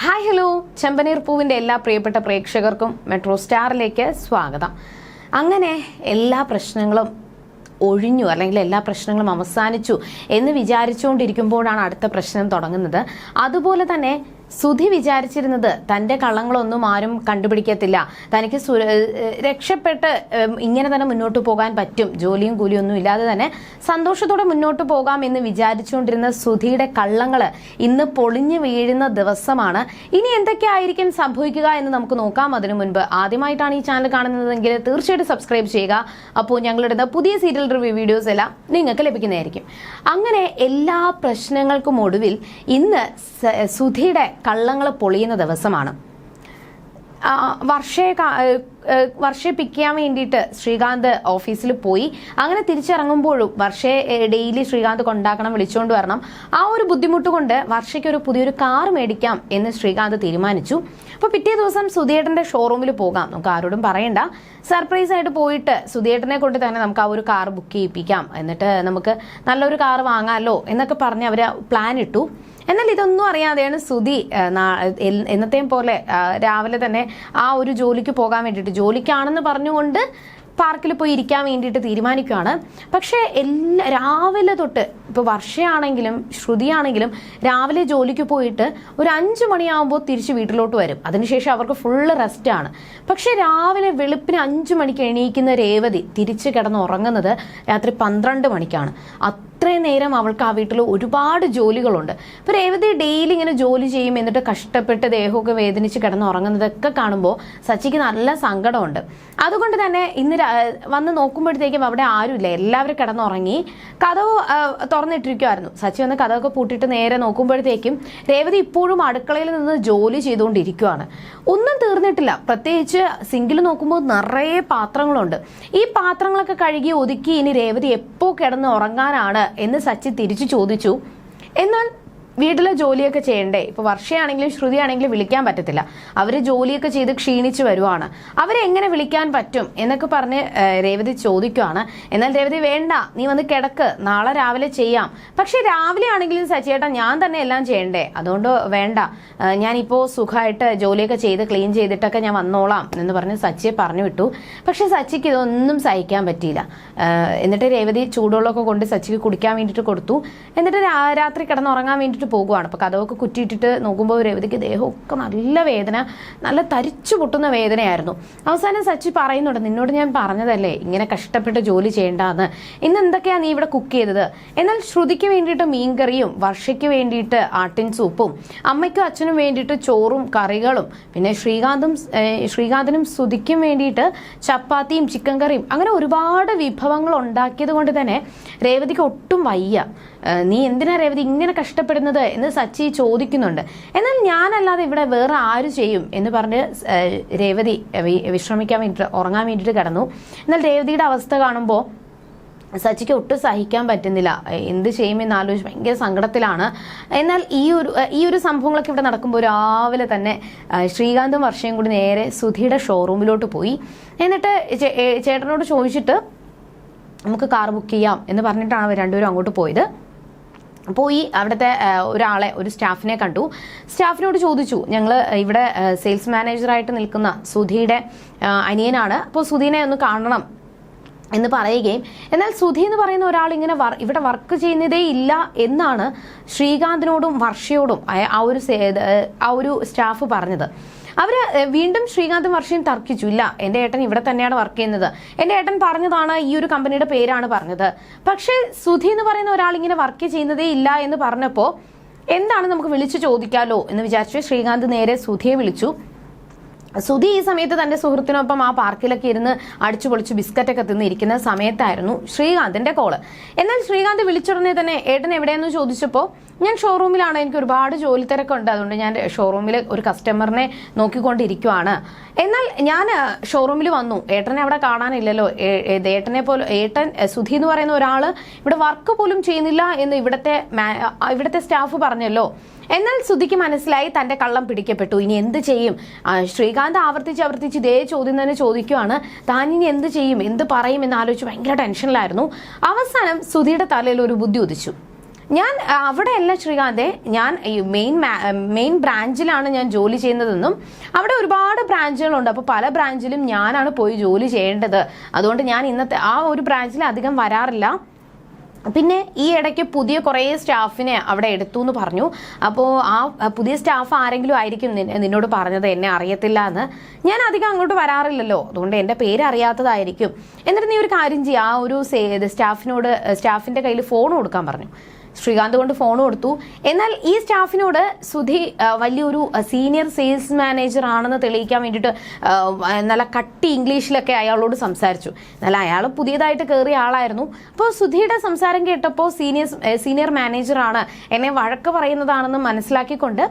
Hi hello, ചെമ്പനീർ പൂവിൻ്റെ എല്ലാ പ്രിയപ്പെട്ട പ്രേക്ഷകർക്കും മെട്രോ സ്റ്റാറിലേക്ക് സ്വാഗതം. അങ്ങനെ എല്ലാ പ്രശ്നങ്ങളും ഒഴിഞ്ഞു, അല്ലെങ്കിൽ എല്ലാ പ്രശ്നങ്ങളും അവസാനിച്ചു എന്ന് വിചാരിച്ചുകൊണ്ടിരിക്കുമ്പോഴാണ് അടുത്ത പ്രശ്നം തുടങ്ങുന്നത്. അതുപോലെ തന്നെ സുധി വിചാരിച്ചിരുന്നത് തൻ്റെ കള്ളങ്ങളൊന്നും ആരും കണ്ടുപിടിക്കത്തില്ല, തനിക്ക് രക്ഷപ്പെട്ട് ഇങ്ങനെ തന്നെ മുന്നോട്ട് പോകാൻ പറ്റും, ജോലിയും കൂലിയൊന്നും ഇല്ലാതെ തന്നെ സന്തോഷത്തോടെ മുന്നോട്ട് പോകാം എന്ന് വിചാരിച്ചുകൊണ്ടിരുന്ന സുധിയുടെ കള്ളങ്ങൾ ഇന്ന് പൊളിഞ്ഞു വീഴുന്ന ദിവസമാണ്. ഇനി എന്തൊക്കെയായിരിക്കും സംഭവിക്കുക എന്ന് നമുക്ക് നോക്കാം. അതിനു മുൻപ് ആദ്യമായിട്ടാണ് ഈ ചാനൽ കാണുന്നതെങ്കിൽ തീർച്ചയായിട്ടും സബ്സ്ക്രൈബ് ചെയ്യുക. അപ്പോൾ ഞങ്ങളിടുന്ന പുതിയ സീരിയൽ റിവ്യൂ വീഡിയോസ് എല്ലാം നിങ്ങൾക്ക് ലഭിക്കുന്നതായിരിക്കും. അങ്ങനെ എല്ലാ പ്രശ്നങ്ങൾക്കും ഒടുവിൽ ഇന്ന് സുധിയുടെ കള്ളങ്ങൾ പൊളിയുന്ന ദിവസമാണ്. വർഷയെ പിക്ക് ചെയ്യാൻ വേണ്ടിയിട്ട് ശ്രീകാന്ത് ഓഫീസിൽ പോയി. അങ്ങനെ തിരിച്ചിറങ്ങുമ്പോഴും വർഷയെ ഡെയിലി ശ്രീകാന്ത് കൊണ്ടാക്കണം, വിളിച്ചുകൊണ്ട് വരണം. ആ ഒരു ബുദ്ധിമുട്ട് കൊണ്ട് വർഷയ്ക്ക് ഒരു പുതിയൊരു കാർ മേടിക്കാം എന്ന് ശ്രീകാന്ത് തീരുമാനിച്ചു. അപ്പോൾ പിറ്റേ ദിവസം സുധിയേട്ടൻ്റെ ഷോറൂമിൽ പോകാം, നമുക്ക് ആരോടും പറയണ്ട, സർപ്രൈസ് ആയിട്ട് പോയിട്ട് സുധിയേട്ടനെ കൊണ്ട് തന്നെ നമുക്ക് ആ ഒരു കാർ ബുക്ക് ചെയ്യിപ്പിക്കാം, എന്നിട്ട് നമുക്ക് നല്ലൊരു കാർ വാങ്ങാമല്ലോ എന്നൊക്കെ പറഞ്ഞ് അവർ പ്ലാൻ ഇട്ടു. എന്നാൽ ഇതൊന്നും അറിയാതെയാണ് സുധി എന്നത്തെയും പോലെ രാവിലെ തന്നെ ആ ഒരു ജോലിക്ക് പോകാൻ വേണ്ടിയിട്ട്, ജോലിക്കാണെന്ന് പറഞ്ഞുകൊണ്ട് പാർക്കിൽ പോയി ഇരിക്കാൻ വേണ്ടിയിട്ട് തീരുമാനിക്കുകയാണ്. പക്ഷേ രാവിലെ തൊട്ട് ഇപ്പോൾ വർഷയാണെങ്കിലും ശ്രുതിയാണെങ്കിലും രാവിലെ ജോലിക്ക് പോയിട്ട് ഒരു 5 മണിയാകുമ്പോൾ തിരിച്ച് വീട്ടിലോട്ട് വരും. അതിനുശേഷം അവർക്ക് ഫുള്ള് റെസ്റ്റാണ്. പക്ഷേ രാവിലെ വെളുപ്പിന് 5 മണിക്ക് എണീക്കുന്ന രേവതി തിരിച്ച് കിടന്ന് ഉറങ്ങുന്നത് രാത്രി 12 മണിക്കാണ്. അത്രയും നേരം അവൾക്ക് ആ വീട്ടിൽ ഒരുപാട് ജോലികളുണ്ട്. ഇപ്പോൾ രേവതി ഡെയിലി ഇങ്ങനെ ജോലി ചെയ്യും, എന്നിട്ട് കഷ്ടപ്പെട്ട് ദേഹമൊക്കെ വേദനിച്ച് കിടന്ന് ഉറങ്ങുന്നതൊക്കെ കാണുമ്പോൾ സച്ചിക്ക് നല്ല സങ്കടമുണ്ട്. അതുകൊണ്ട് തന്നെ ഇന്ന് വന്ന് നോക്കുമ്പോഴത്തേക്കും അവിടെ ആരുമില്ല, എല്ലാവരും കിടന്നുറങ്ങി. കഥവ് തുറന്നിട്ടിരിക്കുമായിരുന്നു. സച്ചി വന്ന് കഥവൊക്കെ പൂട്ടിയിട്ട് നേരെ നോക്കുമ്പോഴത്തേക്കും രേവതി ഇപ്പോഴും അടുക്കളയിൽ നിന്ന് ജോലി ചെയ്തുകൊണ്ടിരിക്കുകയാണ്. ഒന്നും തീർന്നിട്ടില്ല. പ്രത്യേകിച്ച് സിങ്കിൽ നോക്കുമ്പോൾ നിറയെ പാത്രങ്ങളുണ്ട്. ഈ പാത്രങ്ങളൊക്കെ കഴുകി ഒതുക്കി ഇനി രേവതി എപ്പോൾ കിടന്ന് ഉറങ്ങാനാണ് എന്ന് സച്ചി തിരിച്ചു ചോദിച്ചു. എന്നാൽ വീട്ടിലെ ജോലിയൊക്കെ ചെയ്യണ്ടേ? ഇപ്പോൾ വർഷയാണെങ്കിലും ശ്രുതിയാണെങ്കിലും വിളിക്കാൻ പറ്റത്തില്ല, അവർ ജോലിയൊക്കെ ചെയ്ത് ക്ഷീണിച്ച് വരുവാണ്, അവരെ എങ്ങനെ വിളിക്കാൻ പറ്റും എന്നൊക്കെ പറഞ്ഞ് രേവതി ചോദിക്കുവാണ്. എന്നാൽ രേവതി വേണ്ട, നീ വന്ന് കിടക്ക്, നാളെ രാവിലെ ചെയ്യാം. പക്ഷെ രാവിലെ ആണെങ്കിലും സച്ചിയേട്ടാ ഞാൻ തന്നെ എല്ലാം ചെയ്യണ്ടേ, അതുകൊണ്ട് വേണ്ട, ഞാനിപ്പോൾ സുഖമായിട്ട് ജോലിയൊക്കെ ചെയ്ത് ക്ലീൻ ചെയ്തിട്ടൊക്കെ ഞാൻ വന്നോളാം എന്ന് പറഞ്ഞ് സച്ചിയെ പറഞ്ഞു വിട്ടു. പക്ഷെ സച്ചിക്ക് ഇതൊന്നും സഹിക്കാൻ പറ്റിയില്ല. എന്നിട്ട് രേവതി ചൂടുവെള്ളമൊക്കെ കൊണ്ട് സച്ചിക്ക് കുടിക്കാൻ വേണ്ടിയിട്ട് കൊടുത്തു. എന്നിട്ട് രാത്രി കിടന്നുറങ്ങാൻ വേണ്ടിയിട്ട് പോകുവാണ്. അപ്പോൾ കഥമൊക്കെ കുറ്റിയിട്ടിട്ട് നോക്കുമ്പോൾ രേവതിക്ക് ദേഹമൊക്കെ നല്ല വേദന, നല്ല തരിച്ചു പൊട്ടുന്ന വേദനയായിരുന്നു. അവസാനം സച്ചി പറയുന്നുണ്ട്, നിന്നോട് ഞാൻ പറഞ്ഞതല്ലേ ഇങ്ങനെ കഷ്ടപ്പെട്ട് ജോലി ചെയ്യേണ്ടെന്ന്, ഇന്ന് എന്തൊക്കെയാണ് നീ ഇവിടെ കുക്ക് ചെയ്തത്? എന്നാൽ ശ്രുതിക്ക് വേണ്ടിയിട്ട് മീൻകറിയും വർഷയ്ക്ക് വേണ്ടിയിട്ട് ആട്ടിൻ സൂപ്പും അമ്മയ്ക്കും അച്ഛനും വേണ്ടിയിട്ട് ചോറും കറികളും പിന്നെ ശ്രീകാന്തിനും ശ്രുതിക്കും വേണ്ടിയിട്ട് ചപ്പാത്തിയും ചിക്കൻ കറിയും, അങ്ങനെ ഒരുപാട് വിഭവങ്ങൾ ഉണ്ടാക്കിയത് കൊണ്ട് തന്നെ രേവതിക്ക് ഒട്ടും വയ്യ. നീ എന്തിനാ രേവതി ഇങ്ങനെ കഷ്ടപ്പെടുന്നത് എന്ന് സച്ചി ചോദിക്കുന്നുണ്ട്. എന്നാൽ ഞാനല്ലാതെ ഇവിടെ വേറെ ആര് ചെയ്യും എന്ന് പറഞ്ഞ് രേവതി വിശ്രമിക്കാൻ വേണ്ടിയിട്ട്, ഉറങ്ങാൻ വേണ്ടിയിട്ട് കിടന്നു. എന്നാൽ രേവതിയുടെ അവസ്ഥ കാണുമ്പോൾ സച്ചിക്ക് ഒട്ടും സഹിക്കാൻ പറ്റുന്നില്ല. എന്ത് ചെയ്യുമെന്ന് ആലോചിച്ച് ഭയങ്കര സങ്കടത്തിലാണ്. എന്നാൽ ഈ ഒരു സംഭവങ്ങളൊക്കെ ഇവിടെ നടക്കുമ്പോൾ രാവിലെ തന്നെ ശ്രീകാന്തും വർഷയും കൂടി നേരെ സുധിയുടെ ഷോറൂമിലോട്ട് പോയി. എന്നിട്ട് ചേട്ടനോട് ചോദിച്ചിട്ട് നമുക്ക് കാർ ബുക്ക് ചെയ്യാം എന്ന് പറഞ്ഞിട്ടാണ് അവർ രണ്ടുപേരും അങ്ങോട്ട് പോയത്. പോയി അവിടുത്തെ ഒരു സ്റ്റാഫിനെ കണ്ടു. സ്റ്റാഫിനോട് ചോദിച്ചു, ഞങ്ങൾ ഇവിടെ സെയിൽസ് മാനേജറായിട്ട് നിൽക്കുന്ന സുധിയുടെ അനിയനാണ്, അപ്പോൾ സുധീനെ ഒന്ന് കാണണം എന്ന് പറയുകയും, എന്നാൽ സുധി എന്ന് പറയുന്ന ഒരാൾ ഇങ്ങനെ ഇവിടെ വർക്ക് ചെയ്യുന്നതേ ഇല്ല എന്നാണ് ശ്രീകാന്തിനോടും വർഷയോടും ആ ഒരു സ്റ്റാഫ് പറഞ്ഞത്. അവർ വീണ്ടും ശ്രീകാന്തും വർഷയും തർക്കിച്ചു. ഇല്ല, എൻ്റെ ഏട്ടൻ ഇവിടെ തന്നെയാണ് വർക്ക് ചെയ്യുന്നത്, എൻ്റെ ഏട്ടൻ പറഞ്ഞതാണ് ഈ ഒരു കമ്പനിയുടെ പേരാണ് പറഞ്ഞത്. പക്ഷേ സുധി എന്ന് പറയുന്ന ഒരാൾ ഇങ്ങനെ വർക്ക് ചെയ്യുന്നതേ ഇല്ല എന്ന് പറഞ്ഞപ്പോൾ എന്താണ് നമുക്ക് വിളിച്ചു ചോദിക്കാലോ എന്ന് വിചാരിച്ചു ശ്രീകാന്ത് നേരെ സുധിയെ വിളിച്ചു. സുധി ഈ സമയത്ത് തൻ്റെ സുഹൃത്തിനൊപ്പം ആ പാർക്കിലൊക്കെ ഇരുന്ന് അടിച്ചു പൊളിച്ച് ബിസ്ക്കറ്റൊക്കെ തിന്നിരിക്കുന്ന സമയത്തായിരുന്നു ശ്രീകാന്തിൻ്റെ കോള്. എന്നാൽ ശ്രീകാന്ത് വിളിച്ചുടനെ തന്നെ ഏട്ടൻ എവിടെയെന്ന് ചോദിച്ചപ്പോൾ ഞാൻ ഷോറൂമിലാണ്, എനിക്ക് ഒരുപാട് ജോലി തിരക്കുണ്ട്, അതുകൊണ്ട് ഞാൻ ഷോറൂമിൽ ഒരു കസ്റ്റമറിനെ നോക്കിക്കൊണ്ടിരിക്കുവാണ്. എന്നാൽ ഞാൻ ഷോറൂമിൽ വന്നു, ഏട്ടനെ അവിടെ കാണാനില്ലല്ലോ, ഏട്ടൻ സുധി എന്ന് പറയുന്ന ഒരാൾ ഇവിടെ വർക്ക് പോലും ചെയ്യുന്നില്ല എന്ന് ഇവിടുത്തെ സ്റ്റാഫ് പറഞ്ഞല്ലോ. എന്നാൽ സുധിക്ക് മനസ്സിലായി തന്റെ കള്ളം പിടിക്കപ്പെട്ടു. ഇനി എന്ത് ചെയ്യും? ശ്രീകാന്ത് ആവർത്തിച്ച് ഇതേ ചോദ്യം തന്നെ ചോദിക്കുവാണ്. താൻ ഇനി എന്ത് ചെയ്യും, എന്ത് പറയും എന്ന് ആലോചിച്ച് ഭയങ്കര ടെൻഷനിലായിരുന്നു. അവസാനം സുധിയുടെ തലയിൽ ഒരു ബുദ്ധി ഉദിച്ചു. ഞാൻ അവിടെയല്ല ശ്രീകാന്തെ, ഞാൻ മെയിൻ ബ്രാഞ്ചിലാണ് ഞാൻ ജോലി ചെയ്യുന്നതെന്നും അവിടെ ഒരുപാട് ബ്രാഞ്ചുകളുണ്ട്. അപ്പോൾ പല ബ്രാഞ്ചിലും ഞാനാണ് പോയി ജോലി ചെയ്യേണ്ടത്. അതുകൊണ്ട് ഞാൻ ഇന്നത്തെ ആ ഒരു ബ്രാഞ്ചിൽ അധികം വരാറില്ല. പിന്നെ ഈ ഇടയ്ക്ക് പുതിയ കുറേ സ്റ്റാഫിനെ അവിടെ എടുത്തു എന്ന് പറഞ്ഞു. അപ്പോൾ ആ പുതിയ സ്റ്റാഫ് ആരെങ്കിലും ആയിരിക്കും നിന്നോട് പറഞ്ഞത്, എന്നെ അറിയത്തില്ല എന്ന്. ഞാൻ അധികം അങ്ങോട്ട് വരാറില്ലല്ലോ, അതുകൊണ്ട് എൻ്റെ പേര് അറിയാത്തതായിരിക്കും. എന്നിട്ട് നീ ഒരു കാര്യം ചെയ്യുക, ആ ഒരു സ്റ്റാഫിൻ്റെ കയ്യിൽ ഫോൺ കൊടുക്കാൻ പറഞ്ഞു. ശ്രീകാന്ത് കൊണ്ട് ഫോൺ കൊടുത്തു. എന്നാൽ ഈ സ്റ്റാഫിനോട് സുധി വലിയൊരു സീനിയർ സെയിൽസ് മാനേജർ ആണെന്ന് തെളിയിക്കാൻ വേണ്ടിയിട്ട് നല്ല കട്ടി ഇംഗ്ലീഷിലൊക്കെ അയാളോട് സംസാരിച്ചു. എന്നാൽ അയാൾ പുതിയതായിട്ട് കയറിയ ആളായിരുന്നു. അപ്പോൾ സുധിയുടെ സംസാരം കേട്ടപ്പോൾ സീനിയർ മാനേജറാണ്, എന്നെ വഴക്ക് പറയുന്നതാണെന്ന് മനസ്സിലാക്കിക്കൊണ്ട്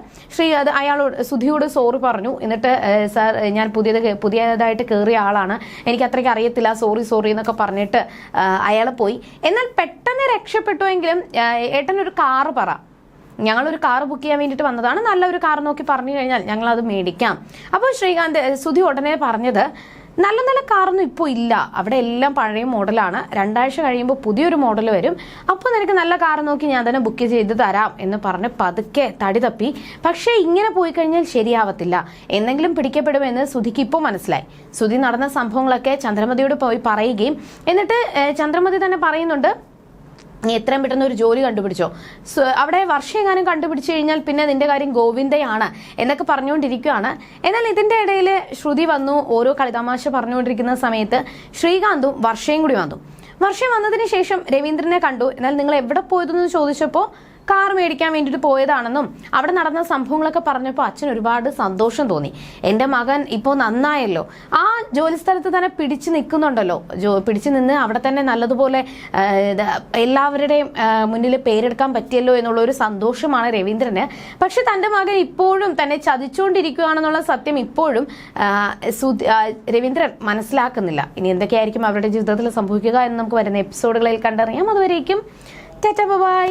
സുധിയോട് സോറി പറഞ്ഞു. എന്നിട്ട് സാർ, ഞാൻ പുതിയതായിട്ട് കയറിയ ആളാണ്, എനിക്ക് അത്രയ്ക്ക് അറിയത്തില്ല, സോറി എന്നൊക്കെ പറഞ്ഞിട്ട് അയാൾ പോയി. എന്നാൽ പെട്ടെന്ന് രക്ഷപ്പെട്ടുവെങ്കിലും ഏട്ടനൊരു കാറ് പറ, ഞങ്ങളൊരു കാറ് ബുക്ക് ചെയ്യാൻ വേണ്ടിയിട്ട് വന്നതാണ്, നല്ലൊരു കാർ നോക്കി പറഞ്ഞു കഴിഞ്ഞാൽ ഞങ്ങളത് മേടിക്കാം. അപ്പോൾ സുധി ഉടനെ പറഞ്ഞത്, നല്ല കാറൊന്നും ഇപ്പോൾ ഇല്ല, അവിടെ എല്ലാം പഴയ മോഡലാണ്, 2 ആഴ്ച കഴിയുമ്പോൾ പുതിയൊരു മോഡൽ വരും, അപ്പോൾ നിനക്ക് നല്ല കാർ നോക്കി ഞാൻ തന്നെ ബുക്ക് ചെയ്ത് തരാം എന്ന് പറഞ്ഞ് പതുക്കെ തടി തപ്പി. പക്ഷേ ഇങ്ങനെ പോയി കഴിഞ്ഞാൽ ശരിയാവത്തില്ല, എന്തെങ്കിലും പിടിക്കപ്പെടുമെന്ന് സുധിക്ക് ഇപ്പോൾ മനസ്സിലായി. സുധി നടന്ന സംഭവങ്ങളൊക്കെ ചന്ദ്രമതിയോട് പോയി പറയുകയും എന്നിട്ട് ചന്ദ്രമതി തന്നെ പറയുന്നുണ്ട്, നീ എത്രയും പെട്ടെന്ന് ഒരു ജോലി കണ്ടുപിടിച്ചോ, അവിടെ വർഷമെങ്ങാനും കണ്ടുപിടിച്ചു കഴിഞ്ഞാൽ പിന്നെ നിന്റെ കാര്യം ഗോവിന്ദയാണ് എന്നൊക്കെ പറഞ്ഞുകൊണ്ടിരിക്കുകയാണ്. എന്നാൽ ഇതിന്റെ ഇടയിൽ ശ്രുതി വന്നു. ഓരോ കളിതമാശ പറഞ്ഞുകൊണ്ടിരിക്കുന്ന സമയത്ത് ശ്രീകാന്തും വർഷയും കൂടി വന്നു. വർഷം വന്നതിന് ശേഷം രവീന്ദ്രനെ കണ്ടു. എന്നാൽ നിങ്ങൾ എവിടെ പോയതെന്ന് ചോദിച്ചപ്പോൾ കാർ മേടിക്കാൻ വേണ്ടിയിട്ട് പോയതാണെന്നും അവിടെ നടന്ന സംഭവങ്ങളൊക്കെ പറഞ്ഞപ്പോൾ അച്ഛൻ ഒരുപാട് സന്തോഷം തോന്നി. എൻ്റെ മകൻ ഇപ്പോൾ നന്നായല്ലോ, ആ ജോലി സ്ഥലത്ത് തന്നെ പിടിച്ചു നിൽക്കുന്നുണ്ടല്ലോ, പിടിച്ചു നിന്ന് അവിടെ തന്നെ നല്ലതുപോലെ എല്ലാവരുടെയും മുന്നിൽ പേരെടുക്കാൻ പറ്റിയല്ലോ എന്നുള്ള ഒരു സന്തോഷമാണ് രവീന്ദ്രന്. പക്ഷെ തൻ്റെ മകൻ ഇപ്പോഴും തന്നെ ചതിച്ചുകൊണ്ടിരിക്കുകയാണെന്നുള്ള സത്യം ഇപ്പോഴും രവീന്ദ്രൻ മനസ്സിലാക്കുന്നില്ല. ഇനി എന്തൊക്കെയായിരിക്കും അവരുടെ ജീവിതത്തിൽ സംഭവിക്കുക എന്ന് നമുക്ക് വരുന്ന എപ്പിസോഡുകളിൽ കണ്ടറിയാം. അതുവരേക്കും ടാറ്റാ ബൈ.